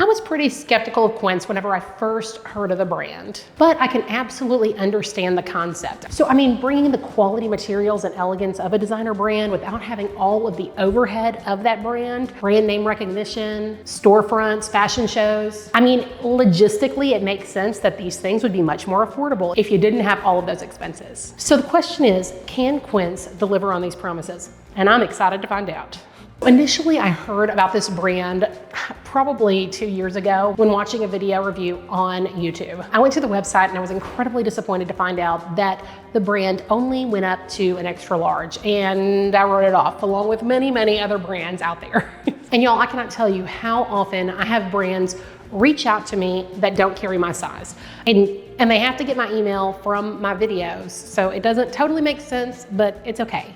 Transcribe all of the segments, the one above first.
I was pretty skeptical of Quince whenever I first heard of the brand, but I can absolutely understand the concept. So I mean, bringing the quality materials and elegance of a designer brand without having all of the overhead of that brand name recognition, storefronts, fashion shows. I mean, logistically, it makes sense that these things would be much more affordable if you didn't have all of those expenses. So the question is, can Quince deliver on these promises? And I'm excited to find out. Initially, I heard about this brand probably 2 years ago when watching a video review on YouTube. I went to the website and I was incredibly disappointed to find out that the brand only went up to an extra large, and I wrote it off along with many, many other brands out there. And y'all, I cannot tell you how often I have brands reach out to me that don't carry my size. And they have to get my email from my videos. So it doesn't totally make sense, but it's okay.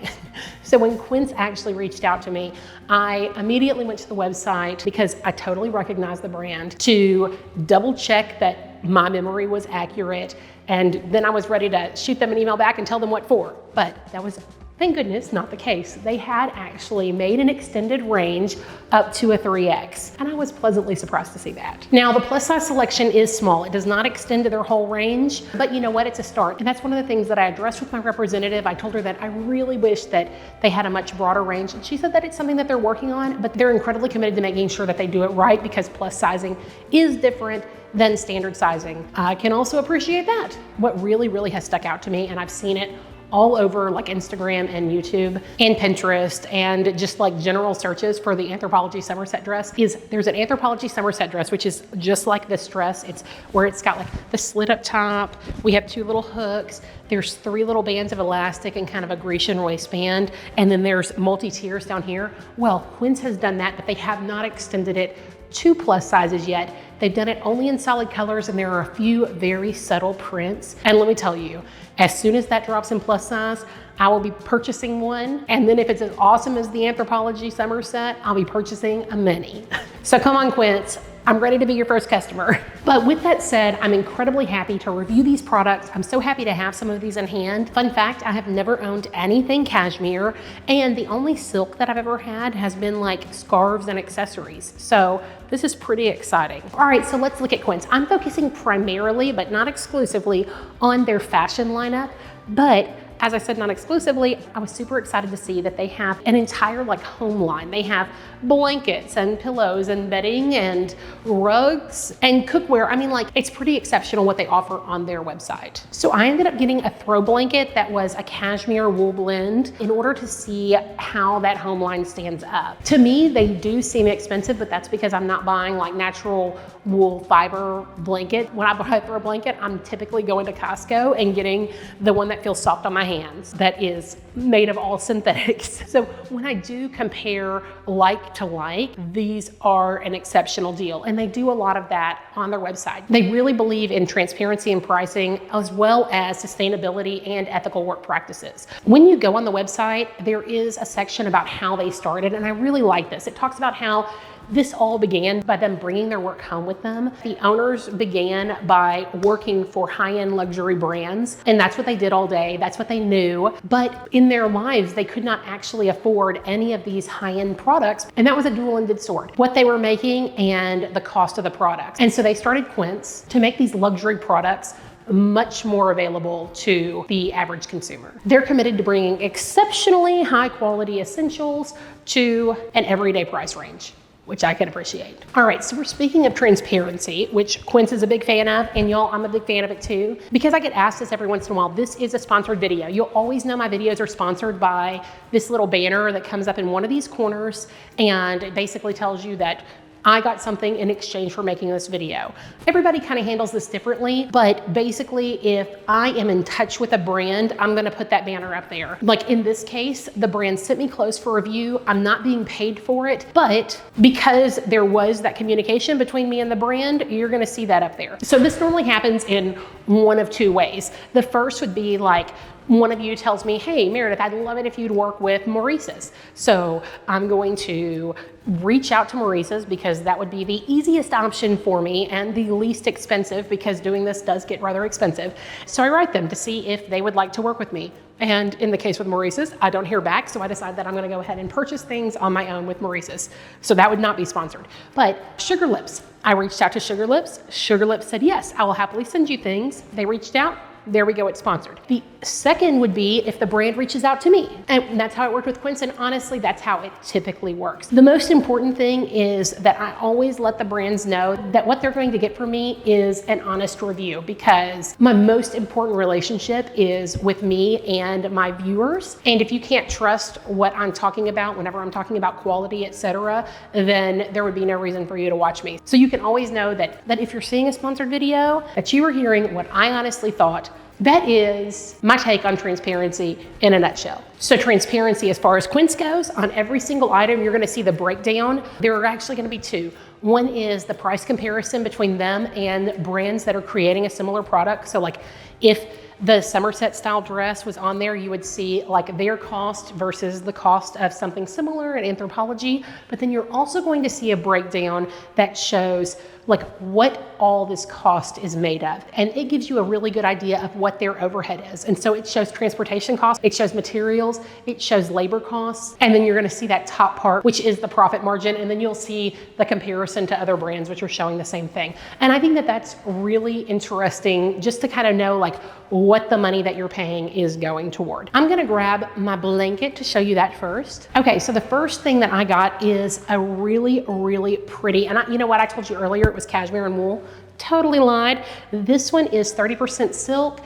So when Quince actually reached out to me, I immediately went to the website because I totally recognized the brand to double check that my memory was accurate. And then I was ready to shoot them an email back and tell them what for. But that was, thank goodness, not the case. They had actually made an extended range up to a 3X, and I was pleasantly surprised to see that. Now, the plus size selection is small. It does not extend to their whole range, but you know what? It's a start. And that's one of the things that I addressed with my representative. I told her that I really wish that they had a much broader range, and she said that it's something that they're working on, but they're incredibly committed to making sure that they do it right because plus sizing is different than standard sizing. I can also appreciate that. What really, really has stuck out to me, and I've seen it all over like Instagram and YouTube and Pinterest and just like general searches for the Anthropologie Somerset dress, is there's an Anthropologie Somerset dress, which is just like this dress. It's where it's got like the slit up top. We have 2 little hooks. There's 3 little bands of elastic and kind of a Grecian waistband. And then there's multi-tiers down here. Well, Quince has done that, but they have not extended it to plus sizes yet. They've done it only in solid colors, and there are a few very subtle prints. And let me tell you, as soon as that drops in plus size, I will be purchasing one. And then if it's as awesome as the Anthropologie Somerset, I'll be purchasing a mini. So come on, Quince. I'm ready to be your first customer. But with that said, I'm incredibly happy to review these products. I'm so happy to have some of these in hand. Fun fact, I have never owned anything cashmere, and the only silk that I've ever had has been like scarves and accessories. So this is pretty exciting. All right, so let's look at Quince. I'm focusing primarily, but not exclusively, on their fashion lineup, but as I said, not exclusively, I was super excited to see that they have an entire like home line. They have blankets and pillows and bedding and rugs and cookware. I mean, like, it's pretty exceptional what they offer on their website. So I ended up getting a throw blanket that was a cashmere wool blend in order to see how that home line stands up. To me, they do seem expensive, but that's because I'm not buying like natural wool fiber blanket. When I buy a throw blanket, I'm typically going to Costco and getting the one that feels soft on my hands, that is made of all synthetics. So when I do compare like to like, these are an exceptional deal, and they do a lot of that on their website. They really believe in transparency in pricing, as well as sustainability and ethical work practices. When you go on the website, there is a section about how they started, and I really like this. It talks about how this all began by them bringing their work home with them. The owners began by working for high-end luxury brands, and that's what they did all day. That's what they knew. But in their lives, they could not actually afford any of these high-end products, and that was a dual-ended sword, what they were making and the cost of the products. And so they started Quince to make these luxury products much more available to the average consumer. They're committed to bringing exceptionally high-quality essentials to an everyday price range, which I can appreciate. All right, so we're speaking of transparency, which Quince is a big fan of, and y'all, I'm a big fan of it too. Because I get asked this every once in a while, this is a sponsored video. You'll always know my videos are sponsored by this little banner that comes up in one of these corners, and it basically tells you that I got something in exchange for making this video. Everybody kind of handles this differently, but basically if I am in touch with a brand, I'm gonna put that banner up there. Like in this case, the brand sent me clothes for review. I'm not being paid for it, but because there was that communication between me and the brand, you're gonna see that up there. So this normally happens in one of 2 ways. The first would be like, one of you tells me, hey, Meredith, I'd love it if you'd work with Maurice's. So I'm going to reach out to Maurice's because that would be the easiest option for me and the least expensive, because doing this does get rather expensive. So I write them to see if they would like to work with me. And in the case with Maurice's, I don't hear back, so I decided that I'm gonna go ahead and purchase things on my own with Maurice's. So that would not be sponsored. But Sugar Lips, I reached out to Sugar Lips. Sugar Lips said, yes, I will happily send you things. They reached out. There we go, it's sponsored. The second would be if the brand reaches out to me. And that's how it worked with Quince, and honestly, that's how it typically works. The most important thing is that I always let the brands know that what they're going to get from me is an honest review, because my most important relationship is with me and my viewers. And if you can't trust what I'm talking about whenever I'm talking about quality, etc., then there would be no reason for you to watch me. So you can always know that if you're seeing a sponsored video, that you are hearing what I honestly thought. That is my take on transparency in a nutshell. So transparency as far as Quince goes, on every single item, you're gonna see the breakdown. There are actually gonna be two. One is the price comparison between them and brands that are creating a similar product. So like if the Somerset style dress was on there, you would see like their cost versus the cost of something similar at Anthropologie. But then you're also going to see a breakdown that shows like what all this cost is made of. And it gives you a really good idea of what their overhead is. And so it shows transportation costs, it shows materials, it shows labor costs. And then you're gonna see that top part, which is the profit margin. And then you'll see the comparison to other brands, which are showing the same thing. And I think that that's really interesting just to kind of know like what the money that you're paying is going toward. I'm gonna grab my blanket to show you that first. Okay, so the first thing that I got is a really, really pretty, and you know what, I told you earlier it was cashmere and wool. Totally lied. This one is 30% silk,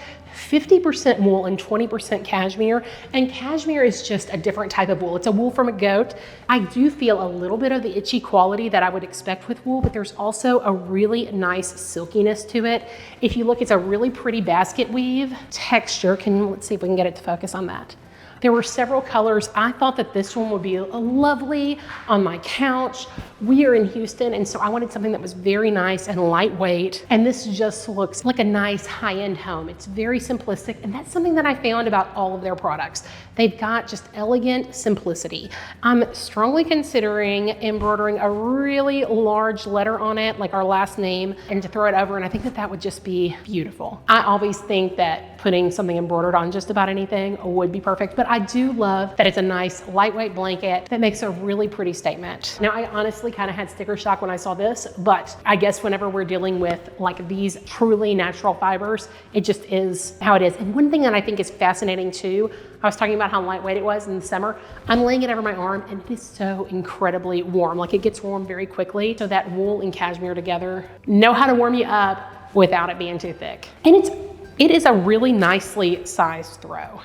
50% wool, and 20% cashmere. And cashmere is just a different type of wool. It's a wool from a goat. I do feel a little bit of the itchy quality that I would expect with wool, but there's also a really nice silkiness to it. If you look, it's a really pretty basket weave texture. Let's see if we can get it to focus on that. There were several colors. I thought that this one would be lovely on my couch. We are in Houston, and so I wanted something that was very nice and lightweight. And this just looks like a nice high-end home. It's very simplistic, and that's something that I found about all of their products. They've got just elegant simplicity. I'm strongly considering embroidering a really large letter on it, like our last name, and to throw it over, and I think that that would just be beautiful. I always think that putting something embroidered on just about anything would be perfect, but I do love that it's a nice lightweight blanket that makes a really pretty statement. Now, I honestly kind of had sticker shock when I saw this, but I guess whenever we're dealing with like these truly natural fibers, it just is how it is. And one thing that I think is fascinating too, I was talking about how lightweight it was in the summer. I'm laying it over my arm and it is so incredibly warm. Like it gets warm very quickly. So that wool and cashmere together know how to warm you up without it being too thick. And it is a really nicely sized throw.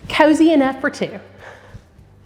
Cozy enough for two.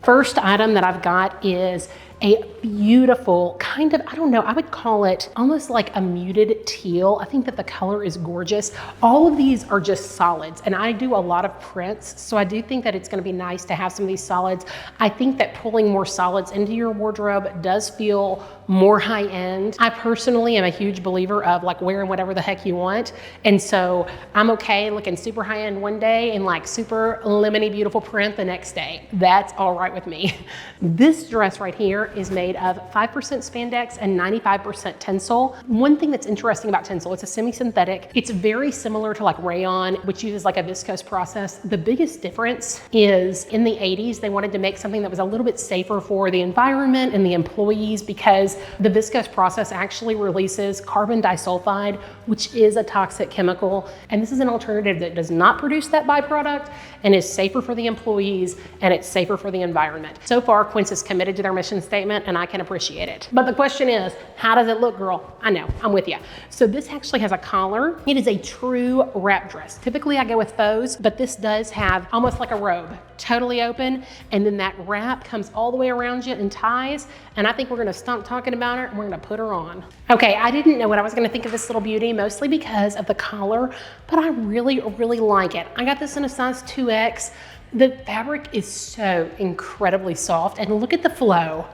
First item that I've got is a beautiful kind of, I don't know, I would call it almost like a muted teal. I think that the color is gorgeous. All of these are just solids, and I do a lot of prints, so I do think that it's gonna be nice to have some of these solids. I think that pulling more solids into your wardrobe does feel more high end. I personally am a huge believer of like wearing whatever the heck you want, and so I'm okay looking super high end one day and like super lemony beautiful print the next day. That's all right with me. This dress right here is made of 5% spandex and 95% Tencel. One thing that's interesting about Tencel, it's a semi-synthetic. It's very similar to like rayon, which uses like a viscose process. The biggest difference is in the 80s, they wanted to make something that was a little bit safer for the environment and the employees, because the viscose process actually releases carbon disulfide, which is a toxic chemical. And this is an alternative that does not produce that byproduct and is safer for the employees, and it's safer for the environment. So far, Quince is committed to their mission statement, and I can appreciate it. But the question is, how does it look, girl? I know, I'm with you. So this actually has a collar. It is a true wrap dress. Typically I go with faux, but this does have almost like a robe, totally open, and then that wrap comes all the way around you in ties, and I think we're gonna stop talking about her and we're gonna put her on. Okay, I didn't know what I was gonna think of this little beauty, mostly because of the collar, but I really, really like it. I got this in a size 2X. The fabric is so incredibly soft, and look at the flow.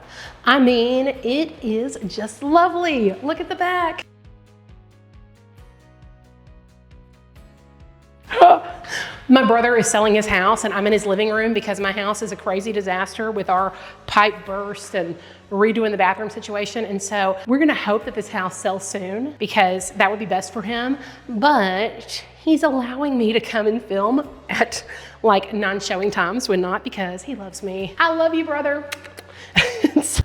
I mean, it is just lovely. Look at the back. My brother is selling his house, and I'm in his living room because my house is a crazy disaster with our pipe burst and redoing the bathroom situation. And so we're gonna hope that this house sells soon, because that would be best for him. But he's allowing me to come and film at like non-showing times when not, because he loves me. I love you, brother.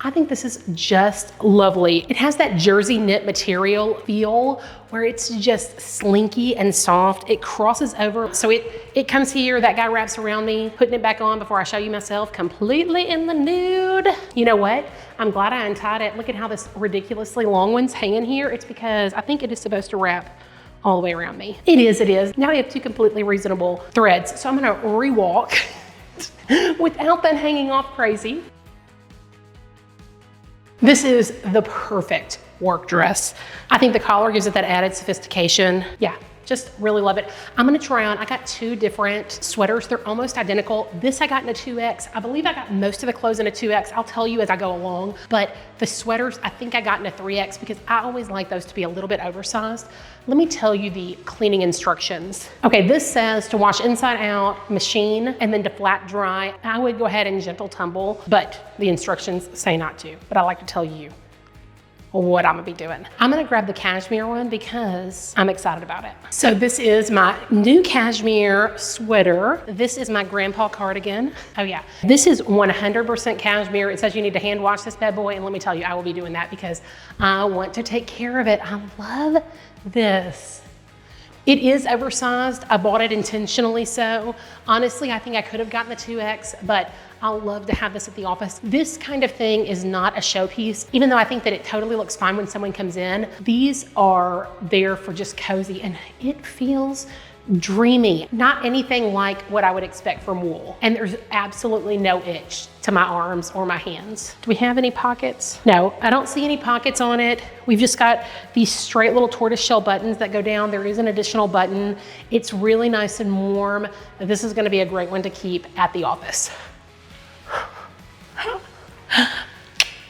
I think this is just lovely. It has that jersey knit material feel where it's just slinky and soft. It crosses over, so it comes here, that guy wraps around me, putting it back on before I show you myself completely in the nude. You know what? I'm glad I untied it. Look at how this ridiculously long one's hanging here. It's because I think it is supposed to wrap all the way around me. It is. Now I have two completely reasonable threads, so I'm gonna rewalk without that hanging off crazy. This is the perfect work dress. I think the collar gives it that added sophistication. Yeah, just really love it. I'm gonna try on, I got two different sweaters. They're almost identical. This I got in a 2X. I believe I got most of the clothes in a 2X. I'll tell you as I go along, but the sweaters, I think I got in a 3X because I always like those to be a little bit oversized. Let me tell you the cleaning instructions. Okay, this says to wash inside out, machine, and then to flat dry. I would go ahead and gentle tumble, but the instructions say not to. But I like to tell you what I'm gonna be doing. I'm gonna grab the cashmere one because I'm excited about it. So this is my new cashmere sweater. This is my grandpa cardigan. Oh yeah, this is 100% cashmere. It says you need to hand wash this bad boy, and let me tell you, I will be doing that because I want to take care of it. I love this. It is oversized. I bought it intentionally so. Honestly, I think I could have gotten the 2X, but I'll love to have this at the office. This kind of thing is not a showpiece, even though I think that it totally looks fine when someone comes in. These are there for just cozy, and it feels dreamy. Not anything like what I would expect from wool. And there's absolutely no itch to my arms or my hands. Do we have any pockets? No, I don't see any pockets on it. We've just got these straight little tortoiseshell buttons that go down. There is an additional button. It's really nice and warm. This is gonna be a great one to keep at the office.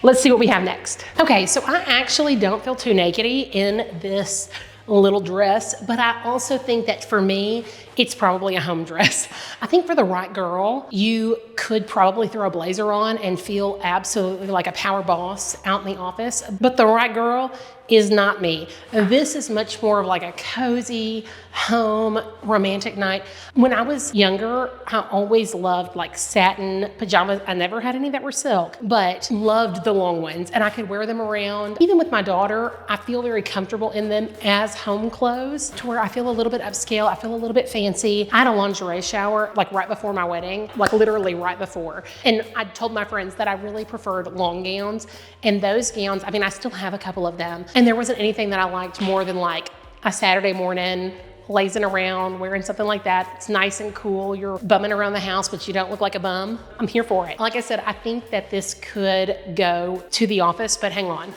Let's see what we have next. Okay, so I actually don't feel too nakedy in this little dress, but I also think that for me, it's probably a home dress. I think for the right girl, you could probably throw a blazer on and feel absolutely like a power boss out in the office, but the right girl is not me. This is much more of like a cozy home romantic night. When I was younger, I always loved like satin pajamas. I never had any that were silk, but loved the long ones, and I could wear them around. Even with my daughter, I feel very comfortable in them as home clothes, to where I feel a little bit upscale. I feel a little bit fancy. I had a lingerie shower like right before my wedding, like literally right before. And I told my friends that I really preferred long gowns, and those gowns, I mean, I still have a couple of them. And there wasn't anything that I liked more than like a Saturday morning, lazing around, wearing something like that. It's nice and cool. You're bumming around the house, but you don't look like a bum. I'm here for it. Like I said, I think that this could go to the office, but hang on.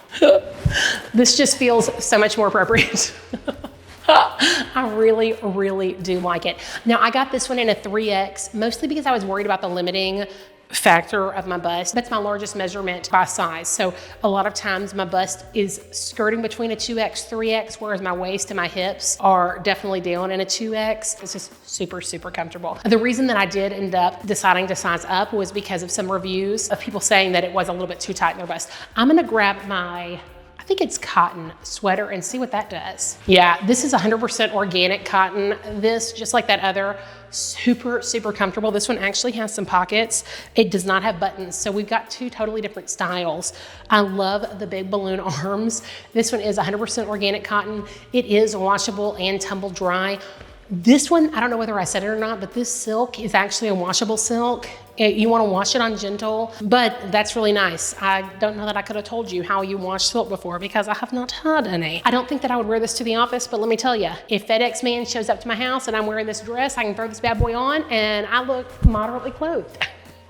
This just feels so much more appropriate. I really, really do like it. Now, I got this one in a 3X, mostly because I was worried about the limiting factor of my bust. That's my largest measurement by size. So a lot of times my bust is skirting between a 2X, 3X, whereas my waist and my hips are definitely down in a 2X. It's just super, super comfortable. The reason that I did end up deciding to size up was because of some reviews of people saying that it was a little bit too tight in their bust. I'm gonna grab my, I think it's cotton sweater, and see what that does. Yeah, this is 100% organic cotton. This, just like that other, super, super comfortable. This one actually has some pockets. It does not have buttons. So we've got two totally different styles. I love the big balloon arms. This one is 100% organic cotton. It is washable and tumble dry. This one, I don't know whether I said it or not, but this silk is actually a washable silk. You want to wash it on gentle, but that's really nice. I don't know that I could have told you how you wash silk before because I have not had any. I don't think that I would wear this to the office, but let me tell you, if FedEx man shows up to my house and I'm wearing this dress, I can throw this bad boy on and I look moderately clothed.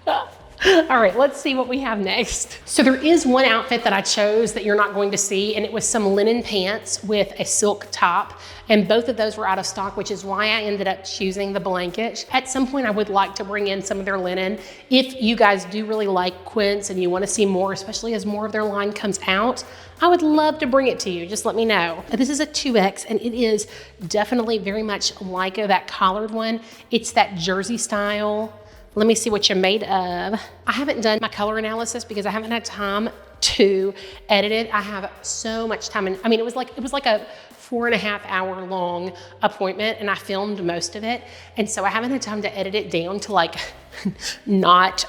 All right, let's see what we have next. So there is one outfit that I chose that you're not going to see, and it was some linen pants with a silk top. And both of those were out of stock, which is why I ended up choosing the blanket. At some point, I would like to bring in some of their linen. If you guys do really like Quince and you want to see more, especially as more of their line comes out, I would love to bring it to you. Just let me know. This is a 2X, and it is definitely very much like that collared one. It's that jersey style Let me see what you're made of. I haven't done my color analysis because I haven't had time to edit it. I have so much time, and I mean, it was like a 4.5 hour long appointment, and I filmed most of it, and so I haven't had time to edit it down to like not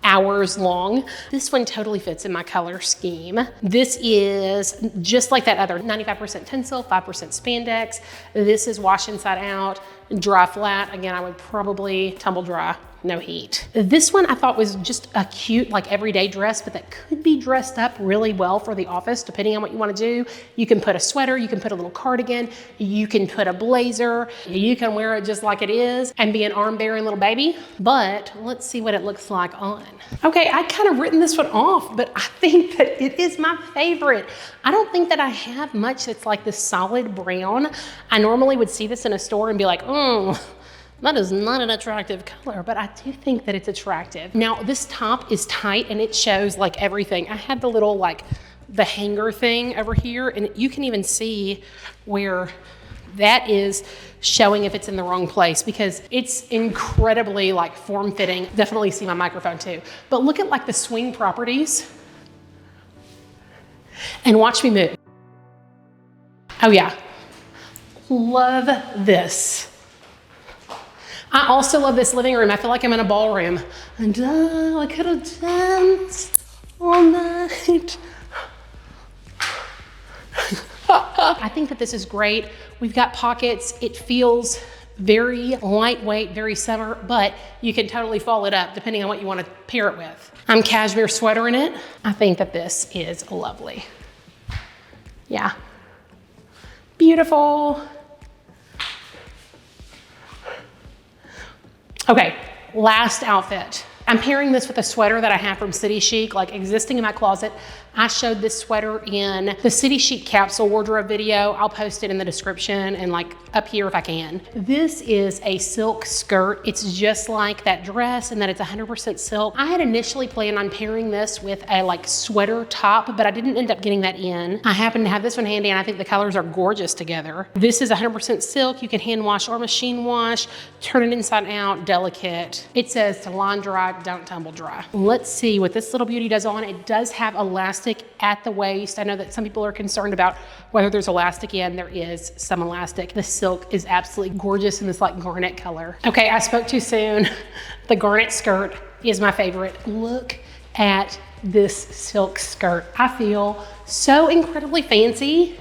hours long. This one totally fits in my color scheme. This is just like that other 95% Tencel, 5% spandex. This is wash inside out, dry flat. Again, I would probably tumble dry, no heat. This one I thought was just a cute, like everyday dress, but that could be dressed up really well for the office, depending on what you want to do. You can put a sweater, you can put a little cardigan, you can put a blazer, you can wear it just like it is and be an arm-bearing little baby. But let's see what it looks like on. Okay, I kind of written this one off, but I think that it is my favorite. I don't think that I have much that's like this solid brown. I normally would see this in a store and be like, oh, that is not an attractive color, but I do think that it's attractive. Now, this top is tight and it shows like everything. I had the little like the hanger thing over here, and you can even see where that is showing if it's in the wrong place because it's incredibly like form-fitting. Definitely see my microphone too. But look at like the swing properties and watch me move. Oh yeah, love this. I also love this living room. I feel like I'm in a ballroom. And I could have danced all night. I think that this is great. We've got pockets. It feels very lightweight, very summer, but you can totally fold it up depending on what you want to pair it with. I'm cashmere sweater in it. I think that this is lovely. Yeah. Beautiful. Okay, last outfit. I'm pairing this with a sweater that I have from City Chic, like existing in my closet. I showed this sweater in the City Chic capsule wardrobe video. I'll post it in the description and like up here if I can. This is a silk skirt. It's just like that dress and that it's 100% silk. I had initially planned on pairing this with a like sweater top, but I didn't end up getting that in. I happen to have this one handy and I think the colors are gorgeous together. This is 100% silk. You can hand wash or machine wash, turn it inside out, delicate. It says to line dry, don't tumble dry. Let's see what this little beauty does on. It does have elastic at the waist. I know that some people are concerned about whether there's elastic in. There is some elastic. The silk is absolutely gorgeous in this like garnet color. Okay, I spoke too soon. The garnet skirt is my favorite. Look at this silk skirt. I feel so incredibly fancy.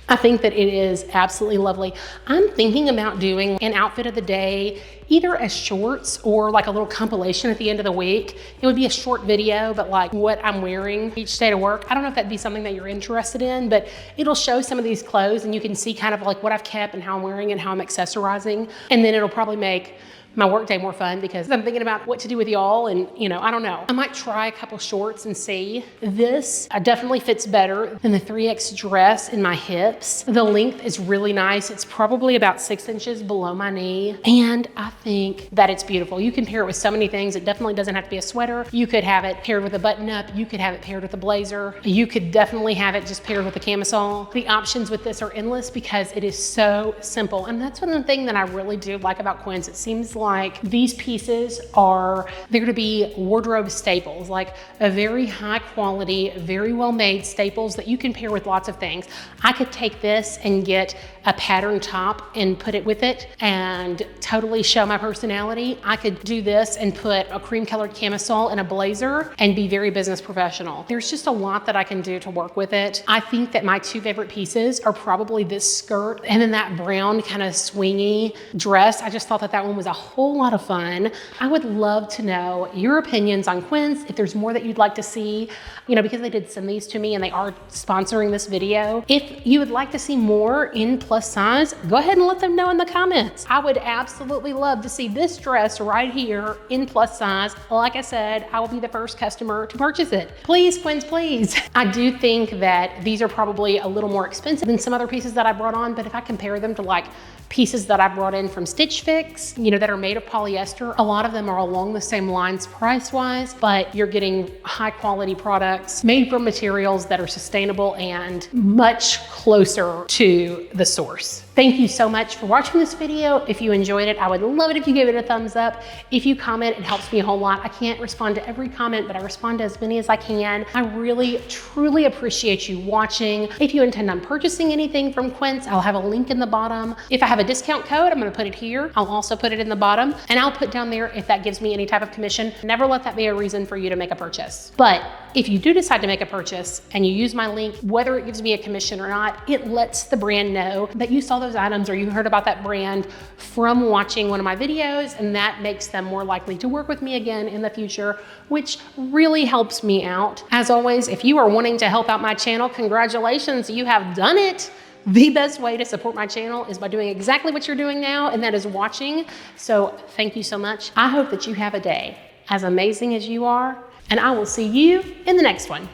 I think that it is absolutely lovely. I'm thinking about doing an outfit of the day, either as shorts or like a little compilation at the end of the week. It would be a short video, but like what I'm wearing each day to work. I don't know if that'd be something that you're interested in, but it'll show some of these clothes and you can see kind of like what I've kept and how I'm wearing and how I'm accessorizing. And then it'll probably make my workday more fun because I'm thinking about what to do with y'all and I don't know. I might try a couple shorts and see. This definitely fits better than the 3X dress in my hips. The length is really nice. It's probably about 6 inches below my knee. And I think that it's beautiful. You can pair it with so many things. It definitely doesn't have to be a sweater. You could have it paired with a button up. You could have it paired with a blazer. You could definitely have it just paired with a camisole. The options with this are endless because it is so simple. And that's one of the things that I really do like about Quince. It seems like these pieces are, they're to be wardrobe staples, like a very high quality, very well made staples that you can pair with lots of things. I could take this and get a pattern top and put it with it and totally show my personality. I could do this and put a cream colored camisole and a blazer and be very business professional. There's just a lot that I can do to work with it. I think that my two favorite pieces are probably this skirt and then that brown kind of swingy dress. I just thought that that one was a whole lot of fun. I would love to know your opinions on Quince, if there's more that you'd like to see, because they did send these to me and they are sponsoring this video. If you would like to see more in plus size, go ahead and let them know in the comments. I would absolutely love to see this dress right here in plus size. Like I said, I will be the first customer to purchase it. Please, Quince, please. I do think that these are probably a little more expensive than some other pieces that I brought on, but if I compare them to like pieces that I brought in from Stitch Fix, that are made of polyester. A lot of them are along the same lines price-wise, but you're getting high quality products made from materials that are sustainable and much closer to the source. Thank you so much for watching this video. If you enjoyed it, I would love it if you gave it a thumbs up. If you comment, it helps me a whole lot. I can't respond to every comment, but I respond to as many as I can. I really, truly appreciate you watching. If you intend on purchasing anything from Quince, I'll have a link in the bottom. If I have a discount code, I'm gonna put it here. I'll also put it in the bottom, and I'll put down there if that gives me any type of commission. Never let that be a reason for you to make a purchase. But if you do decide to make a purchase and you use my link, whether it gives me a commission or not, it lets the brand know that you saw those items or you heard about that brand from watching one of my videos, and that makes them more likely to work with me again in the future, which really helps me out. As always, if you are wanting to help out my channel, congratulations, you have done it. The best way to support my channel is by doing exactly what you're doing now, and that is watching. So thank you so much. I hope that you have a day as amazing as you are, and I will see you in the next one.